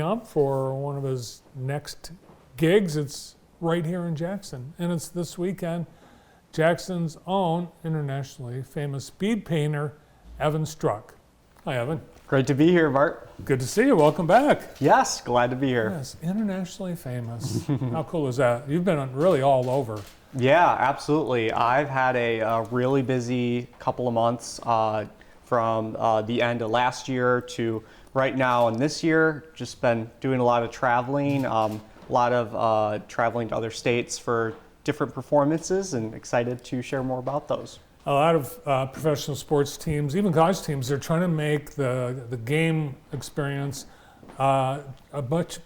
up for one of his next gigs. It's right here in Jackson, and it's this weekend. Jackson's own internationally famous speed painter, Evan Struck. Hi, Evan. Great to be here, Bart. Good to see you. Welcome back. Yes, glad to be here. Yes, internationally famous. How cool is that? You've been really all over. Yeah, absolutely. I've had a really busy couple of months from the end of last year to right now and this year. Just been doing a lot of traveling, a lot of traveling to other states for different performances, and excited to share more about those. A lot of professional sports teams, even college teams, they're trying to make the game experience a much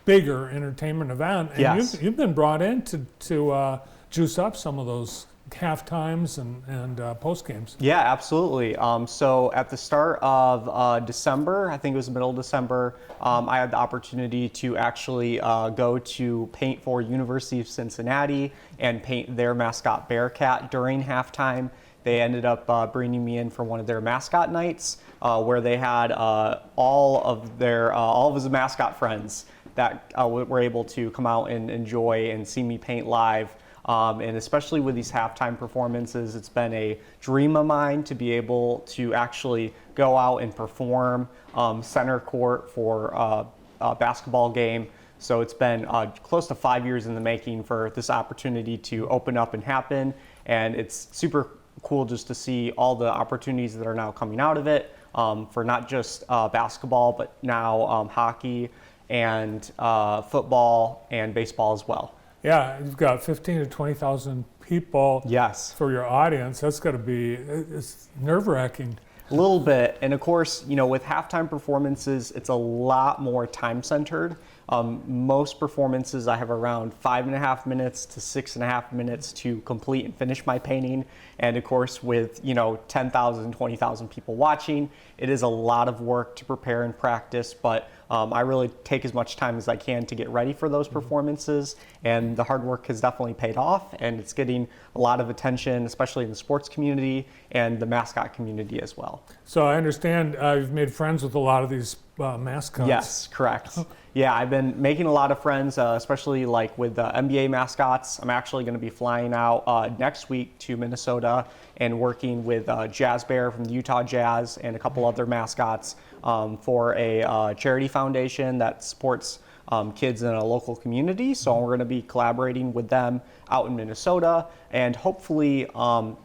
bigger entertainment event. And yes. you've been brought in to juice up some of those half times and post games. Yeah, absolutely. So at the start of December, I think it was the middle of December, I had the opportunity to actually go to paint for University of Cincinnati and paint their mascot Bearcat during halftime. They ended up bringing me in for one of their mascot nights where they had all of his mascot friends that were able to come out and enjoy and see me paint live. And especially with these halftime performances, it's been a dream of mine to be able to actually go out and perform center court for a basketball game. So it's been close to 5 years in the making for this opportunity to open up and happen. And it's super cool just to see all the opportunities that are now coming out of it for not just basketball, but now hockey and football and baseball as well. Yeah, you've got 15 to 20,000 people. Yes. For your audience. That's got to be, it's nerve-wracking. A little bit. And of course, with halftime performances, it's a lot more time-centered. Most performances, I have around 5.5 minutes to 6.5 minutes to complete and finish my painting. And of course, with 10,000, 20,000 people watching, it is a lot of work to prepare and practice, but I really take as much time as I can to get ready for those performances. And the hard work has definitely paid off, and it's getting a lot of attention, especially in the sports community and the mascot community as well. So I understand you've made friends with a lot of these mascots. Yes, correct. Yeah, I've been making a lot of friends, especially like with the NBA mascots. I'm actually going to be flying out next week to Minnesota and working with Jazz Bear from the Utah Jazz and a couple other mascots for a charity foundation that supports kids in a local community. So we're going to be collaborating with them out in Minnesota, and hopefully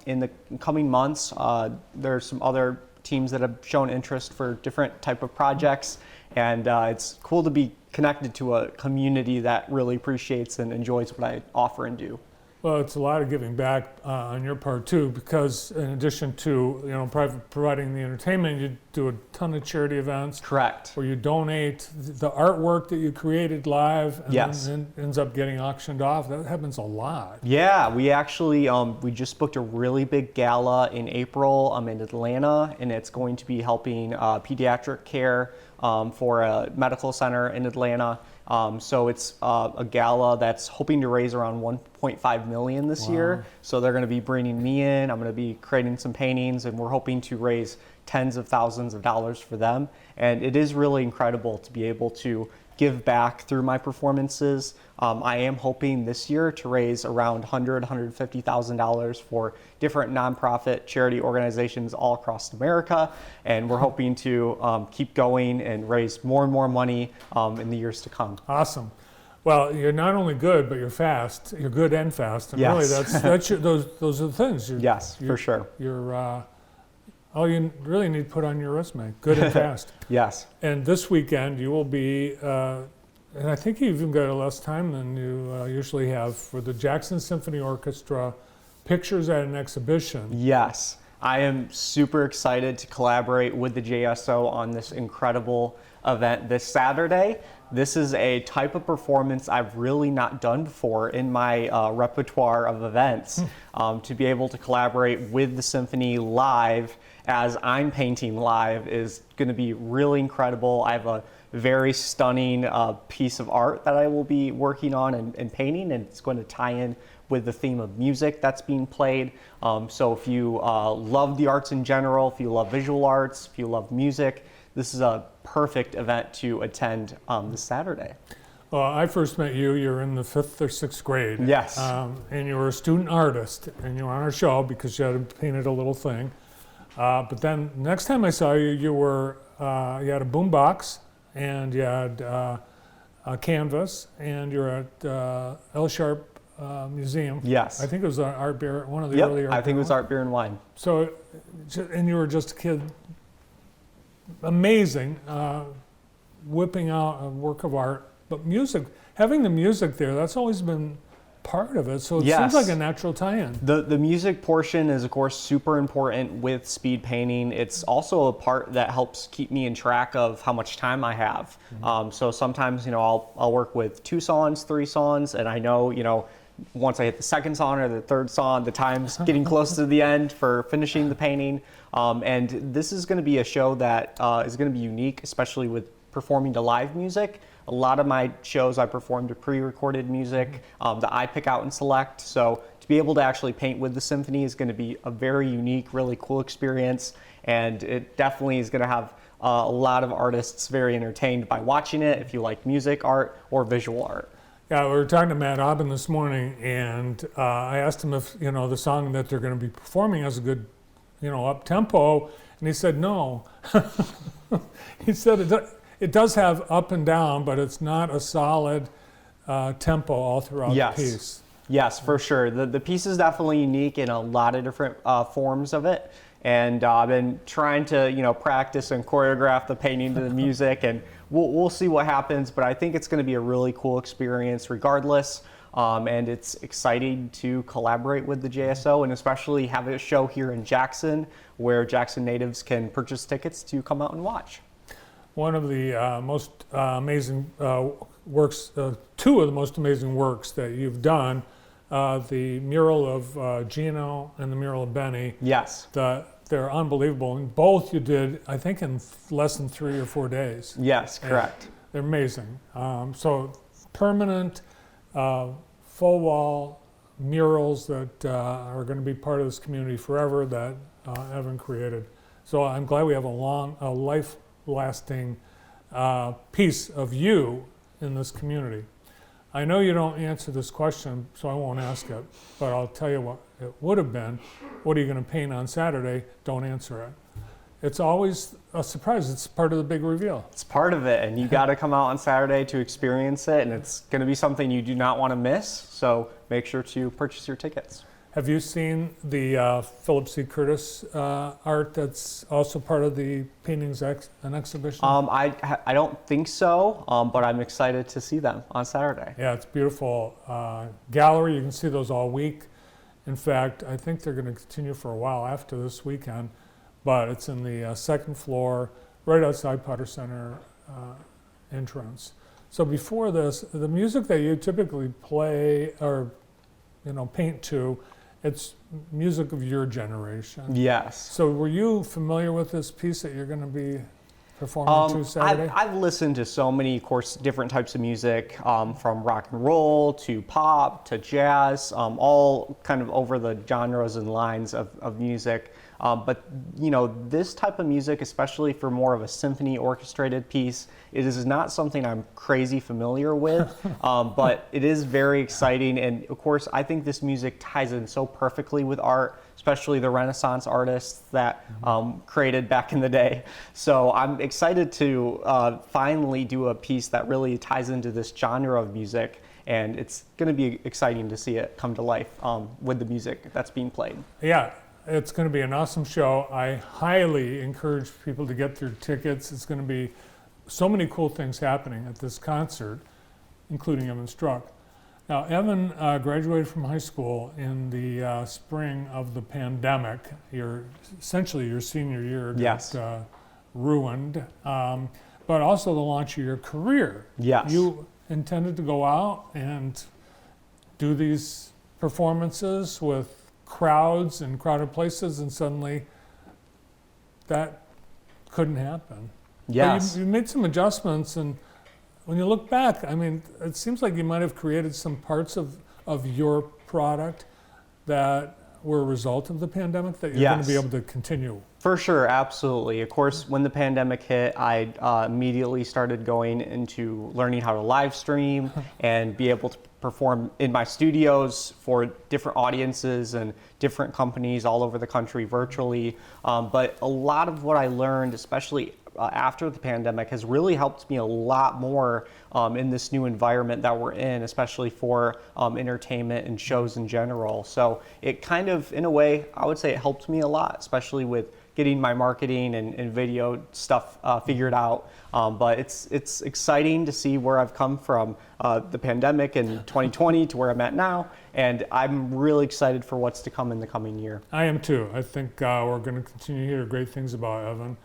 in the coming months, there's some other teams that have shown interest for different type of projects, and it's cool to be connected to a community that really appreciates and enjoys what I offer and do. Well, it's a lot of giving back on your part too, because in addition to providing the entertainment, you do a ton of charity events. Correct. Where you donate the artwork that you created live, and yes. then ends up getting auctioned off. That happens a lot. Yeah, we actually we just booked a really big gala in April in Atlanta, and it's going to be helping pediatric care for a medical center in Atlanta. So it's a gala that's hoping to raise around 1.5 million this year. So they're going to be bringing me in. I'm going to be creating some paintings, and we're hoping to raise tens of thousands of dollars for them. And it is really incredible to be able to give back through my performances. I am hoping this year to raise around $150,000 for different nonprofit charity organizations all across America, and we're hoping to keep going and raise more and more money in the years to come. Awesome. Well, you're not only good, but you're fast. You're good and fast, and yes. really, that's those are the things. Yes, for sure. You're all you really need to put on your resume, good and fast. Yes. And this weekend you will be, and I think you've even got less time than you usually have, for the Jackson Symphony Orchestra Pictures at an Exhibition. Yes. I am super excited to collaborate with the JSO on this incredible event this Saturday. This is a type of performance I've really not done before in my repertoire of events. To be able to collaborate with the symphony live as I'm painting live is going to be really incredible. I have a very stunning piece of art that I will be working on and painting, and it's going to tie in with the theme of music that's being played. So if you love the arts in general, if you love visual arts, if you love music, this is a perfect event to attend this Saturday. Well, I first met you, you were in the 5th or 6th grade. Yes. And you were a student artist, and you were on our show because you had painted a little thing. But then next time I saw you, you had a boombox, and you had a canvas, and you're at L Sharp Museum. Yes. I think it was Art Beer, one of the Yep, earlier. I think it was Art, Beer, and Wine. So, and you were just a kid, amazing, whipping out a work of art. But music, having the music there, that's always been part of it. So it seems like a natural tie-in. The music portion is, of course, super important with speed painting. It's also a part that helps keep me in track of how much time I have. So sometimes, I'll work with 2 songs, 3 songs, and I know, once I hit the 2nd song or the 3rd song, the time's getting close to the end for finishing the painting. And this is going to be a show that is going to be unique, especially with performing to live music. A lot of my shows I perform to pre-recorded music that I pick out and select. So to be able to actually paint with the symphony is going to be a very unique, really cool experience. And it definitely is going to have a lot of artists very entertained by watching it, if you like music, art, or visual art. Yeah, we were talking to Matt Aubin this morning, and I asked him if, the song that they're going to be performing has a good, up-tempo, and he said no. He said it does have up and down, but it's not a solid tempo all throughout the piece. Yes, for sure. The piece is definitely unique in a lot of different forms of it. And I've been trying to, practice and choreograph the painting to the music, and we'll see what happens. But I think it's going to be a really cool experience regardless. And it's exciting to collaborate with the JSO and especially have a show here in Jackson where Jackson natives can purchase tickets to come out and watch. One of the most amazing works, 2 of the most amazing works that you've done, the mural of Gino and the mural of Benny. Yes. They're unbelievable. And both you did, I think, in less than 3 or 4 days. Yes, correct. And they're amazing. So permanent, full wall murals that are going to be part of this community forever that Evan created. So I'm glad we have a life-lasting piece of you in this community. I know you don't answer this question, so I won't ask it, but I'll tell you what it would have been. What are you going to paint on Saturday? Don't answer it. It's always a surprise. It's part of the big reveal. It's part of it, and you got to come out on Saturday to experience it, and it's going to be something you do not want to miss, so make sure to purchase your tickets. Have you seen the Philip C. Curtis art that's also part of the paintings and exhibition? I don't think so, but I'm excited to see them on Saturday. Yeah, it's beautiful gallery. You can see those all week. In fact, I think they're going to continue for a while after this weekend, but it's in the 2nd floor, right outside Potter Center entrance. So before this, the music that you typically play or paint to, it's music of your generation. Yes. So were you familiar with this piece that you're going to be performing to Saturday? I've listened to so many, of course, different types of music, from rock and roll to pop to jazz, all kind of over the genres and lines of music. But this type of music, especially for more of a symphony orchestrated piece, it is not something I'm crazy familiar with, but it is very exciting. And of course, I think this music ties in so perfectly with art, especially the Renaissance artists that created back in the day. So I'm excited to finally do a piece that really ties into this genre of music. And it's going to be exciting to see it come to life with the music that's being played. Yeah. It's going to be an awesome show. I highly encourage people to get their tickets. It's going to be so many cool things happening at this concert, including Evan Struck. Now, Evan graduated from high school in the spring of the pandemic. Essentially your senior year got ruined, but also the launch of your career. Yes. You intended to go out and do these performances with crowds and crowded places, and suddenly that couldn't happen. Yes. You made some adjustments, and when you look back, I mean, it seems like you might have created some parts of your product that were a result of the pandemic that you're going to be able to continue For sure, absolutely. Of course, when the pandemic hit, I immediately started going into learning how to live stream and be able to perform in my studios for different audiences and different companies all over the country virtually. But a lot of what I learned, especially after the pandemic, has really helped me a lot more in this new environment that we're in, especially for entertainment and shows in general. So it kind of, in a way, I would say it helped me a lot, especially with getting my marketing and video stuff figured out. But it's exciting to see where I've come from the pandemic in 2020 to where I'm at now. And I'm really excited for what's to come in the coming year. I am too. I think we're going to continue to hear great things about Evan.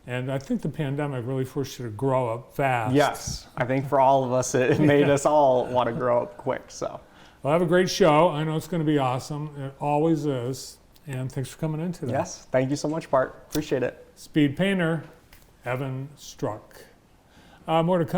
And I think the pandemic really forced you to grow up fast. Yes, I think for all of us, it made us all want to grow up quick. So, well, have a great show. I know it's going to be awesome. It always is. And thanks for coming in today. yes, thank you so much, Bart. Appreciate it. Speed painter, Evan Struck. More to come.